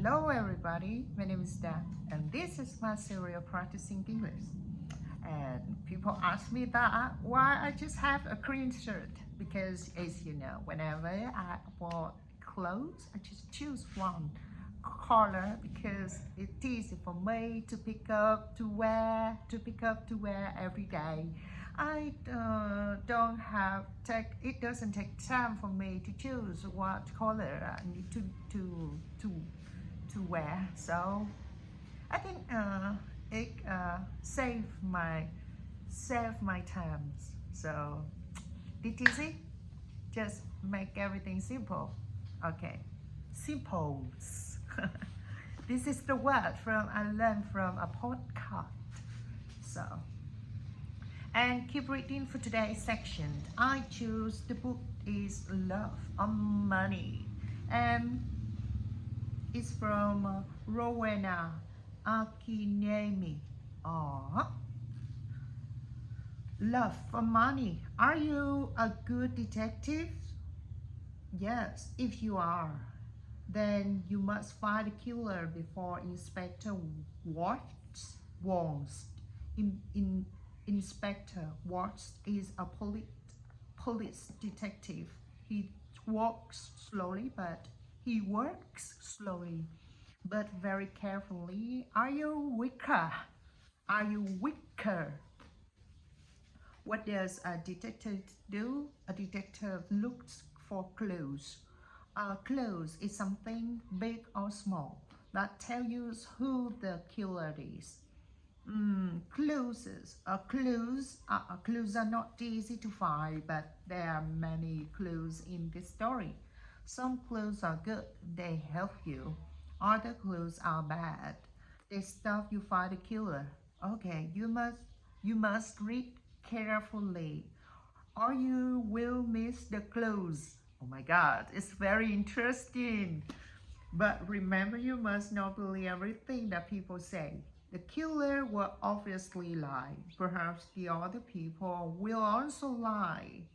Hello everybody, my name is Dan and this is my serial practicing English. And people ask me that why I just have a green shirt, because as you know, whenever I bought clothes, I just choose one color because it's easy for me to pick up to wear every day. I don't have it doesn't take time for me to choose what color I need to wear, so I think it save my times. So it's easy, just make everything simple. Okay, simples. This is the word I learned from a podcast. So, and keep reading for today's section. I choose the book is Love or Money, and it's from Rowena Akinemi. Love for Money. Are you a good detective? Yes, if you are, then you must find the killer before Inspector Watts warns. Inspector Watts is a police detective. He works slowly, but very carefully. Are you wicker? Are you wicker? What does a detective do? A detective looks for clues. Clues is something big or small that tells you who the killer is. Clues are not easy to find, but there are many clues in this story. Some clues are good, they help you. Other clues are bad, they stop you find the killer. Okay, you must read carefully or you will miss the clues. Oh my God, it's very interesting. But remember, you must not believe everything that people say. The killer will obviously lie. Perhaps the other people will also lie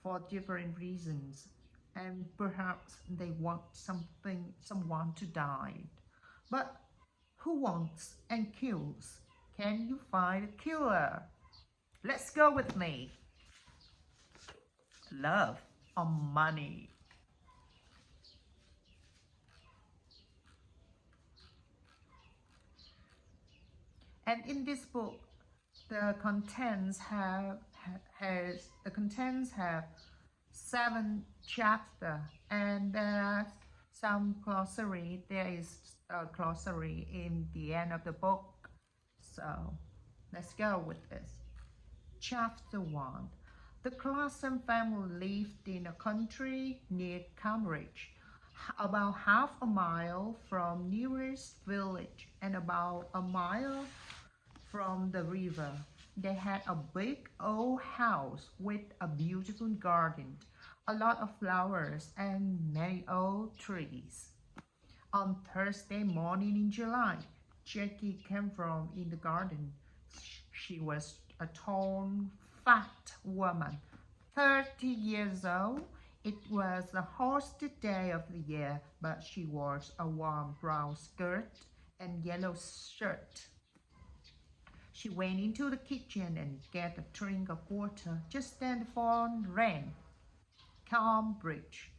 for different reasons. And perhaps they want someone to die. But who wants and kills? Can you find a killer? Let's go with me. Love or money? And in this book, the contents have 7 chapters, and there are some glossary. There is a glossary in the end of the book. So let's go with this. Chapter 1. The Clarkson family lived in a country near Cambridge, about half a mile from nearest village and about a mile from the river. They had a big old house with a beautiful garden, a lot of flowers, and many old trees. On Thursday morning in July, Jackie came from in the garden. She was a tall, fat woman, 30 years old. It was the hottest day of the year, but she wore a warm brown skirt and yellow shirt. She went into the kitchen and got a drink of water. Just then the phone rang. Cambridge,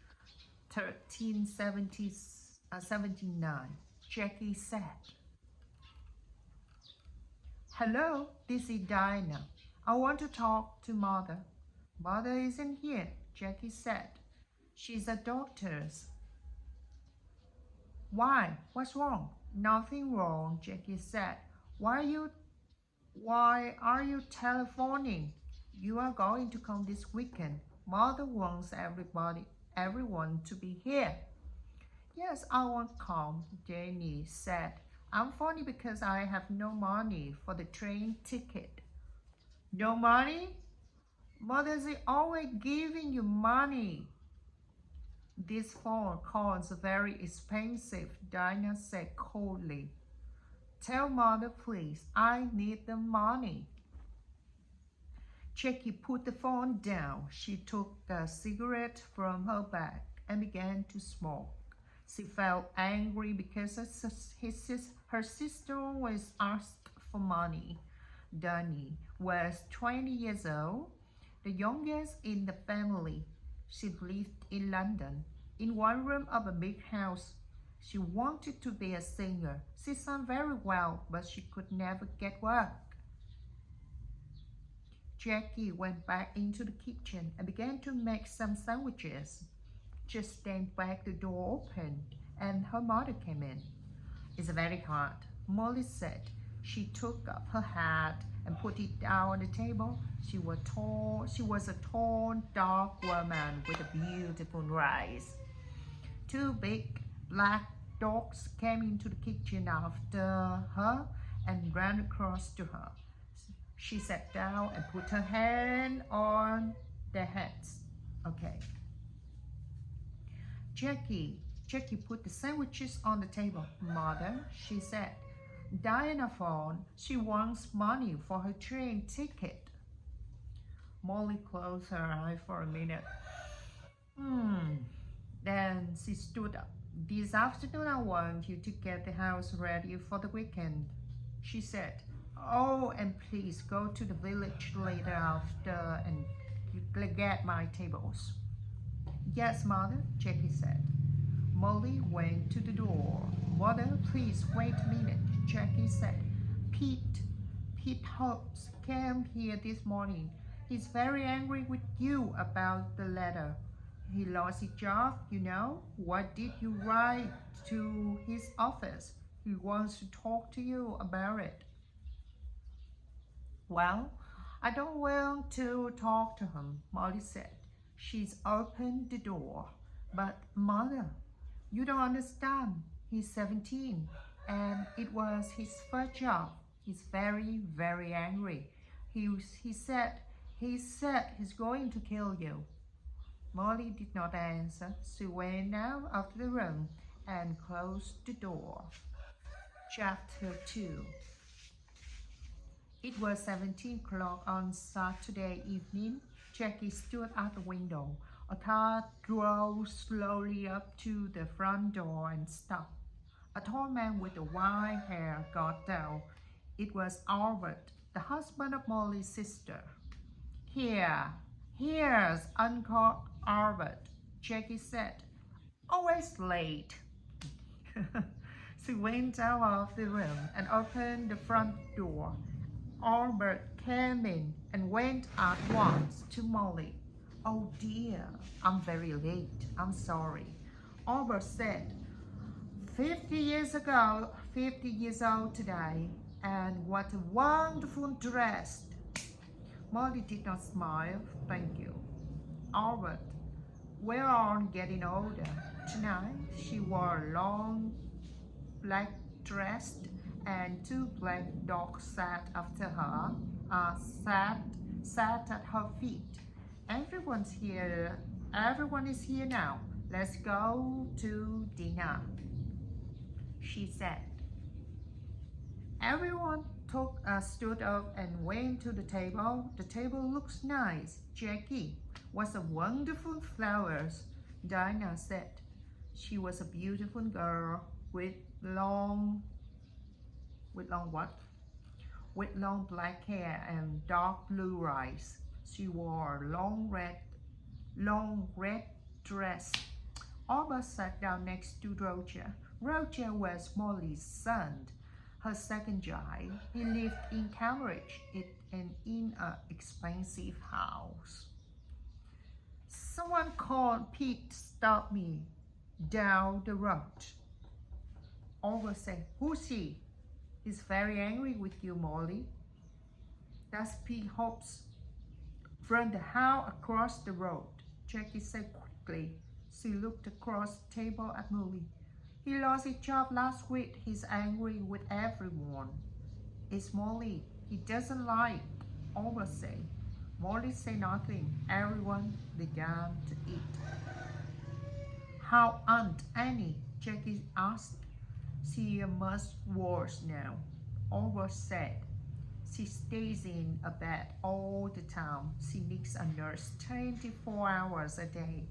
1379. Jackie said, "Hello, this is Dinah. I want to talk to Mother." "Mother isn't here," Jackie said. "She's a doctor's." "Why? What's wrong?" "Nothing wrong," Jackie said. Why are you telephoning? You are going to come this weekend. Mother wants everyone to be here." "Yes, I won't come," Jenny said. "I'm funny because I have no money for the train ticket." "No money? Mother's always giving you money." "This phone call's very expensive," Dinah said coldly. "Tell Mother, please. I need the money." Jackie put the phone down. She took a cigarette from her bag and began to smoke. She felt angry because her sister was asked for money. Dani was 20 years old, the youngest in the family. She lived in London, in one room of a big house. She wanted to be a singer. She sang very well, but she could never get work. Jackie went back into the kitchen and began to make some sandwiches. Just then back the door opened and her mother came in. "It's very hot," Molly said. She took up her hat and put it down on the table. She was a tall, dark woman with a beautiful eyes. Two big black dogs came into the kitchen after her and ran across to her. She sat down and put her hand on their heads. "Okay." Jackie put the sandwiches on the table. "Mother," she said, "Diana phoned. She wants money for her train ticket." Molly closed her eye for a minute. Then she stood up. "This afternoon I want you to get the house ready for the weekend," she said. "Oh, and please go to the village later after and get my tables." "Yes, Mother," Jackie said. Molly went to the door. "Mother, please wait a minute," Jackie said. Pete Hobbs came here this morning. He's very angry with you about the letter. He lost his job, you know. What did you write to his office? He wants to talk to you about it." "Well, I don't want to talk to him," Molly said. She's opened the door. "But Mother, you don't understand. He's 17 and it was his first job. He's very, very angry. He said he's going to kill you." Molly did not answer. She went out of the room and closed the door. Chapter 2. It was 17 o'clock on Saturday evening. Jackie stood at the window. A car drove slowly up to the front door and stopped. A tall man with white hair got down. It was Albert, the husband of Molly's sister. Here's Uncle Albert," Jackie said. "Always late." She went out of the room and opened the front door. Albert came in and went at once to Molly. "Oh dear, I'm very late. I'm sorry," Albert said. 50 years old today, and what a wonderful dress." Molly did not smile. "Thank you, Albert. We're all getting older." Tonight, she wore a long black dress, and two black dogs sat after her, sat at her feet. Everyone is here now. Let's go to dinner," she said. Everyone stood up and went to the table. "The table looks nice, Jackie. What a wonderful flowers," Dinah said. She was a beautiful girl with long black hair and dark blue eyes. She wore a long red dress. Albert sat down next to Roger. Roger was Molly's son, her second child. He lived in Cambridge and in an expensive house. "Someone called Pete stopped me down the road," Albert said. "Who's he?" "He's very angry with you, Molly." "That's Pete Hobbs from the house across the road," Jackie said quickly. She looked across the table at Molly. "He lost his job last week. He's angry with everyone." "It's Molly. He doesn't like," Albert said. Molly said nothing. Everyone began to eat. "How Aunt Annie?" Jackie asked. "She is much worse now," Albert said. "She stays in a bed all the time. She needs a nurse 24 hours a day."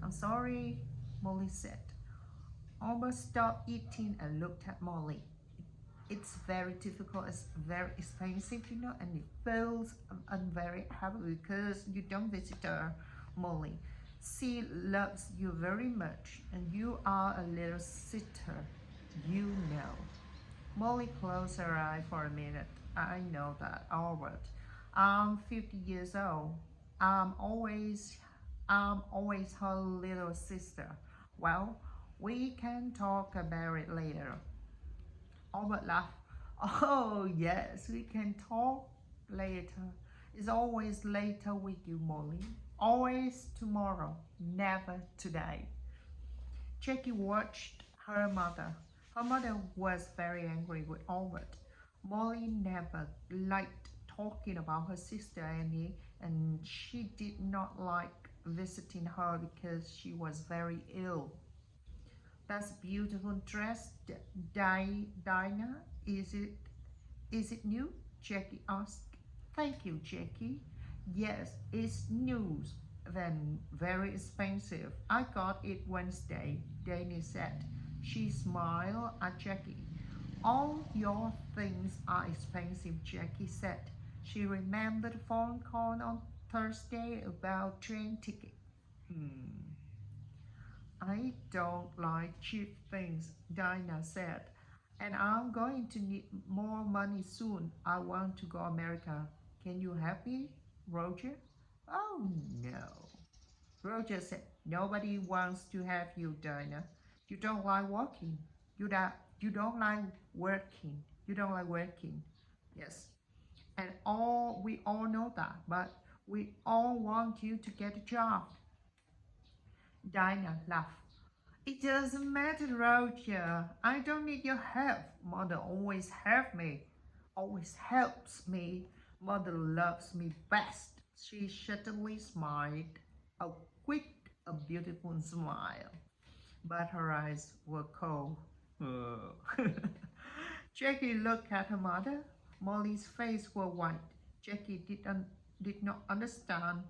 "I'm sorry," Molly said. Albert stopped eating and looked at Molly. It's very difficult, it's very expensive, you know, and it feels very happy because you don't visit her, Molly. She loves you very much, and you are a little sister, you know. Molly closed her eye for a minute. I know that, Albert. I'm 50 years old. I'm always, I'm always her little sister. Well, we can talk about it later. Albert laughed. Oh, yes, we can talk later. It's always later with you, Molly. Always tomorrow, never today. Jackie watched her mother. Her mother was very angry with Albert. Molly never liked talking about her sister Annie, and she did not like visiting her because she was very ill. That's a beautiful dress, Dinah. Is it new? Jackie asked. Thank you, Jackie. Yes, it's new, then very expensive. I got it Wednesday, Danny said. She smiled at Jackie. All your things are expensive, Jackie said. She remembered a phone call on Thursday about train ticket. I don't like cheap things, Dinah said. And I'm going to need more money soon. I want to go to America. Can you help me, Roger? Oh, no. Roger said, nobody wants to have you, Dinah. You don't like working. You don't like working. You don't like working. Yes. And we all know that, but we all want you to get a job. Dinah laughed. It doesn't matter, Roger. I don't need your help. Mother always helps me. Mother loves me best. She certainly smiled, a quick, a beautiful smile, but her eyes were cold. Jackie looked at her mother. Molly's face was white. Jackie did not understand.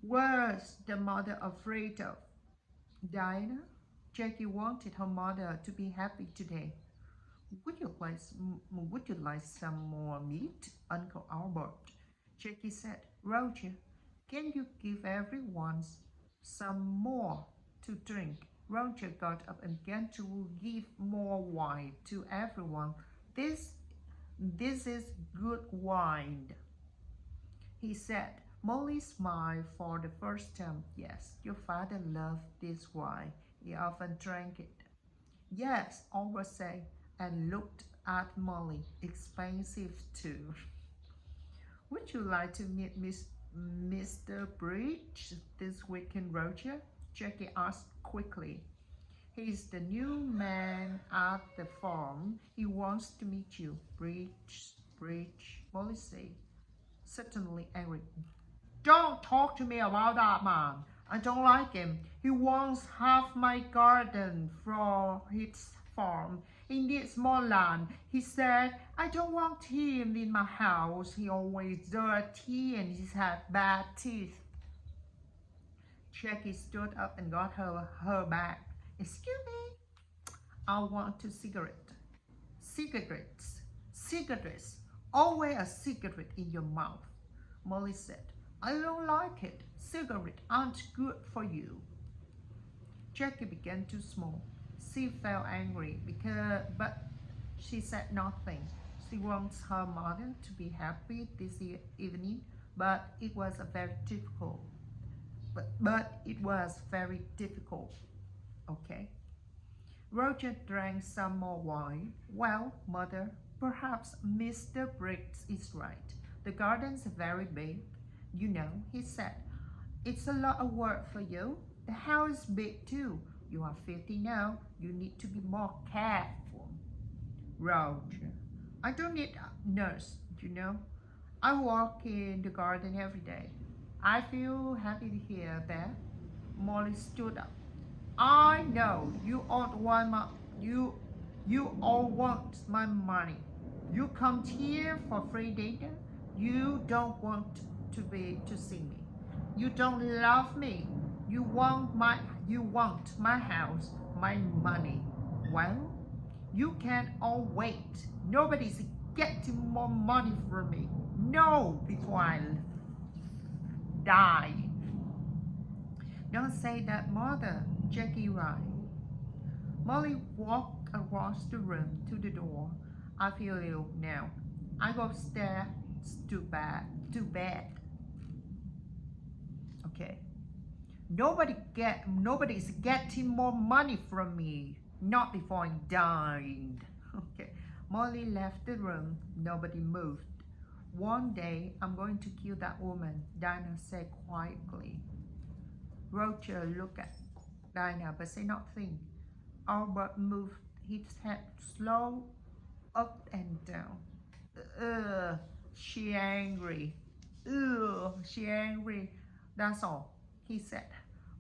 Was the mother afraid of Dinah? Jackie wanted her mother to be happy today. Would you like some more meat, Uncle Albert? Jackie said. Roger, can you give everyone some more to drink? Roger got up and began to give more wine to everyone. This is good wine, he said. Molly smiled for the first time. Yes, your father loved this wine. He often drank it. Yes, Albert said, and looked at Molly. Expensive too. Would you like to meet Mr. Bridge this weekend, Roger? Jackie asked quickly. He's the new man at the farm. He wants to meet you. Bridge, Molly said. Certainly angry. Don't talk to me about that man. I don't like him. He wants half my garden for his farm. He needs more land. He said, I don't want him in my house. He always dirty and he has bad teeth. Jackie stood up and got her bag. Excuse me. I want a cigarette. Cigarettes. Always a cigarette in your mouth. Molly said. I don't like it. Cigarettes aren't good for you. Jackie began to smoke. She felt angry but she said nothing. She wants her mother to be happy this evening, but it was very difficult. But it was very difficult. Okay. Roger drank some more wine. Well, Mother, perhaps Mr. Briggs is right. The garden's very big. You know, he said, it's a lot of work for you. The house is big too. You are 50 now. You need to be more careful. Roger, I don't need a nurse, you know. I walk in the garden every day. I feel happy to hear that. Molly stood up. I know you all want my money. You come here for free data. You don't want to see me. You don't love me. You want my house, my money. Well, you can all wait. Nobody's getting more money from me. No, before I die. Don't say that, Mother, Jackie cried. Molly walked across the room to the door. I feel ill now. I go upstairs to bed. Okay. Nobody's getting more money from me. Not before I died. Okay. Molly left the room. Nobody moved. One day I'm going to kill that woman, Dinah said quietly. Roger looked at Dinah but said nothing. Albert moved his head slow up and down. She angry. She angry. That's all, he said.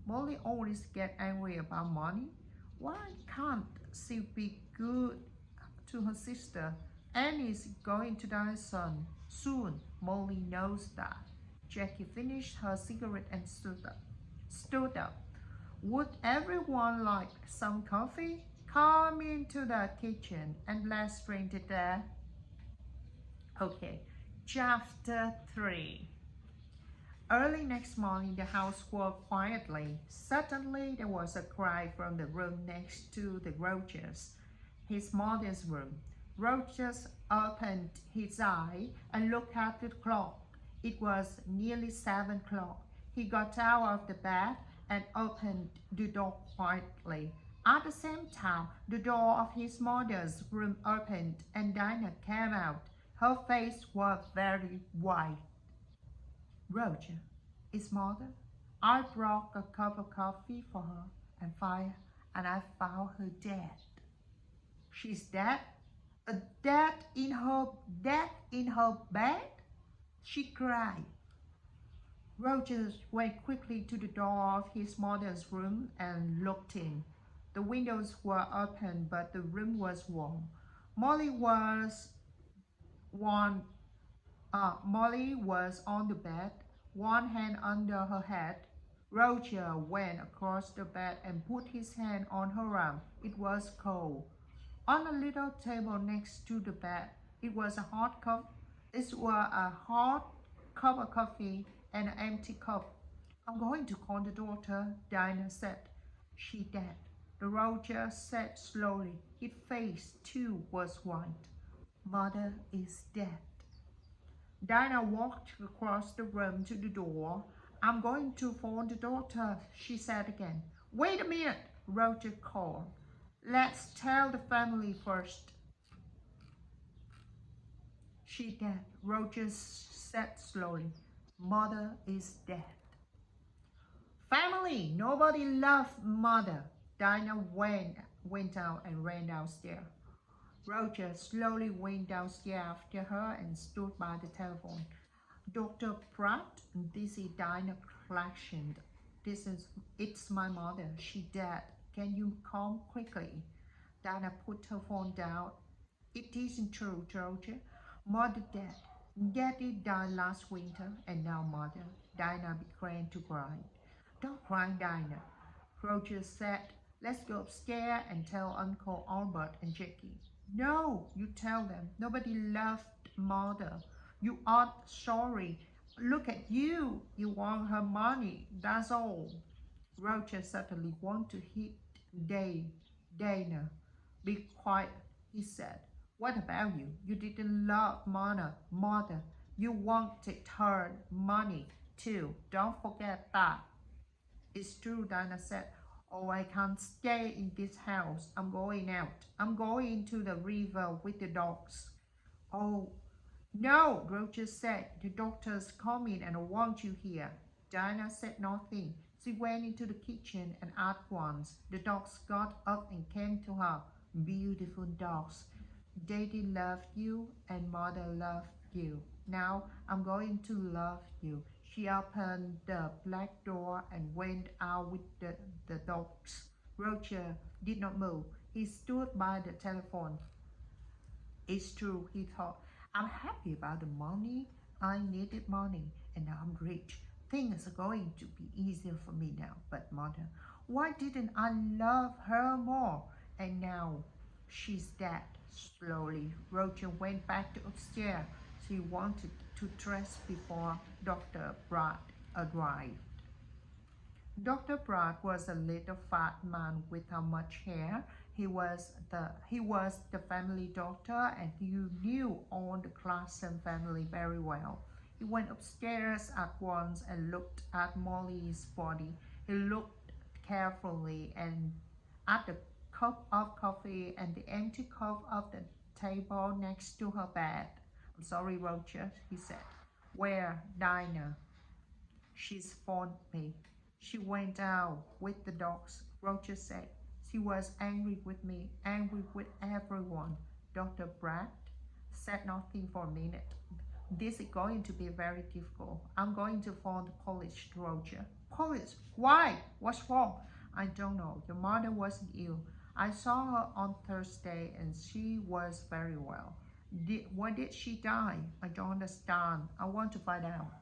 Molly always get angry about money. Why can't she be good to her sister? Annie's going to die soon. Molly knows that. Jackie finished her cigarette and stood up. Would everyone like some coffee? Come into the kitchen and let's drink it there. Okay, chapter 3. Early next morning, the house worked quietly. Suddenly, there was a cry from the room next to the Roger's, his mother's room. Rogers opened his eye and looked at the clock. It was nearly 7 o'clock. He got out of the bed and opened the door quietly. At the same time, the door of his mother's room opened and Dinah came out. Her face was very white. Roger, it's Mother. I brought a cup of coffee for her and fire, and I found her dead. She's dead? Dead in her bed? She cried. Roger went quickly to the door of his mother's room and looked in. The windows were open, but the room was warm. Molly was on the bed, one hand under her head. Roger went across the bed and put his hand on her arm. It was cold. On a little table next to the bed, it was a hot cup of coffee and an empty cup. I'm going to call the doctor, Dinah said. She dead. The Roger said slowly. His face, too, was white. Mother is dead. Dinah walked across the room to the door. I'm going to phone the doctor, she said again. Wait a minute, Roger called. Let's tell the family first. She dead, Roger said slowly. Mother is dead. Family, nobody loved Mother. Dinah went out and ran downstairs. Roger slowly went downstairs after her and stood by the telephone. Dr. Pratt, this is Dinah Collection. It's my mother. She dead. Can you come quickly? Dinah put her phone down. It isn't true, Roger. Mother dead. Daddy died last winter, and now Mother. Dinah began to cry. Don't cry, Dinah. Roger said, let's go upstairs and tell Uncle Albert and Jackie. No, you tell them. Nobody loved Mother. You aren't sorry. Look at you. You want her money. That's all. Roger suddenly wanted to hit Dana. Be quiet, he said. What about you? You didn't love Mother. You wanted her money too. Don't forget that. It's true, Dana said. Oh, I can't stay in this house. I'm going out. I'm going to the river with the dogs. Oh, no, Roger said. The doctor's coming and I want you here. Dinah said nothing. She went into the kitchen and at once the dogs got up and came to her. Beautiful dogs. Daddy loved you and Mother loved you. Now I'm going to love you. She opened the black door and went out with the dogs. Roger did not move. He stood by the telephone. It's true, he thought. I'm happy about the money. I needed money and now I'm rich. Things are going to be easier for me now. But Mother, Why didn't I love her more? And now she's dead. Slowly, Roger went back to upstairs. She wanted to dress before Dr. Brad arrived. Dr. Brad was a little fat man without much hair. He was the family doctor, and he knew all the Clarkson family very well. He went upstairs at once and looked at Molly's body. He looked carefully and at the cup of coffee and the empty cup of the table next to her bed. I'm sorry, Roger, he said. Where, Dinah? She's phoned me. She went out with the dogs, Roger said. She was angry with me, angry with everyone. Dr. Brad said nothing for a minute. This is going to be very difficult. I'm going to phone the police, Roger. Police? Why? What's wrong? I don't know. Your mother wasn't ill. I saw her on Thursday and she was very well. Why did she die? I don't understand. I want to find out.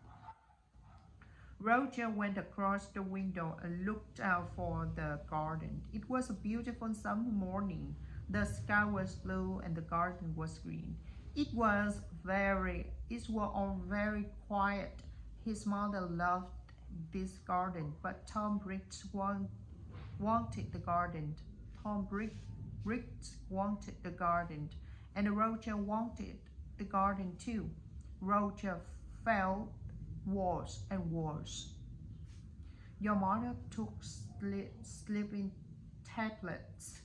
Roger went across the window and looked out for the garden. It was a beautiful summer morning. The sky was blue and the garden was green. It was all very quiet. His mother loved this garden, but Tom Briggs wanted the garden. Tom Briggs wanted the garden, and Roger wanted the garden too. Roger felt worse and worse. Your mother took sleeping tablets,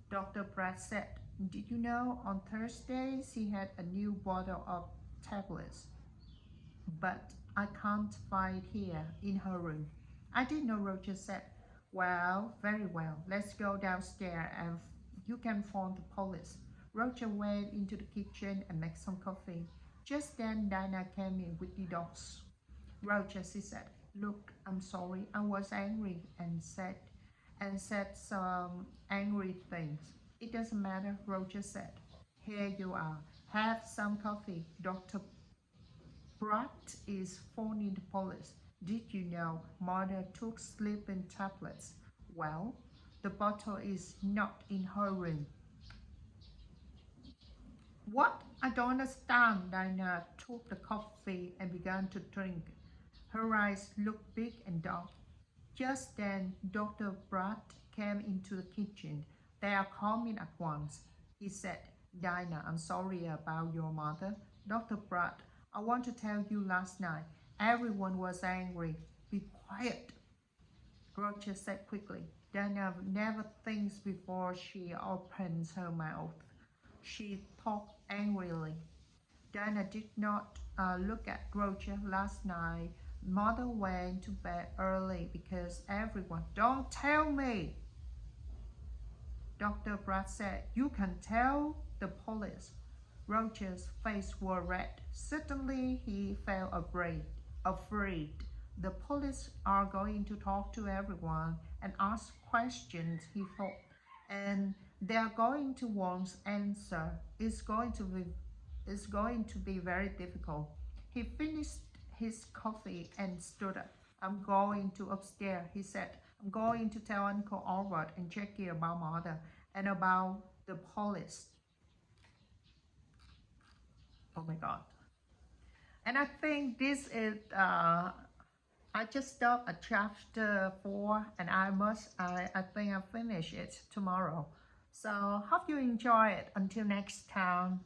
Dr. Brad said. Did you know on Thursday she had a new bottle of tablets? But I can't find here in her room. I didn't know, Roger said. Well, very well. Let's go downstairs and you can phone the police. Roger went into the kitchen and made some coffee. Just then Dinah came in with the dogs. Roger, she said, look, I'm sorry. I was angry and said some angry things. It doesn't matter, Roger said. Here you are. Have some coffee. Dr. Pratt is phoning the police. Did you know Mother took sleeping tablets? Well, the bottle is not in her room. What? I don't understand. Dinah took the coffee and began to drink. Her eyes looked big and dark. Just then, Dr. Pratt came into the kitchen. They are coming at once, he said. Dinah, I'm sorry about your mother. Dr. Pratt, I want to tell you last night, everyone was angry. Be quiet, Roger said quickly. Dinah never thinks before she opens her mouth. She talked angrily. Dinah did not look at Roger last night. Mother went to bed early because everyone... Don't tell me, Dr. Brad said. You can tell the police. Roger's face was red. Suddenly he felt afraid. The police are going to talk to everyone and ask questions, he thought. And they are going to want answer. It's going to be very difficult. He finished his coffee and stood up. I'm going to upstairs, he said. I'm going to tell Uncle Albert and Jackie about Mother and about the police. Oh my God. And I think this is, I just stopped at chapter 4 and I think I'll finish it tomorrow. So hope you enjoy it. Until next time.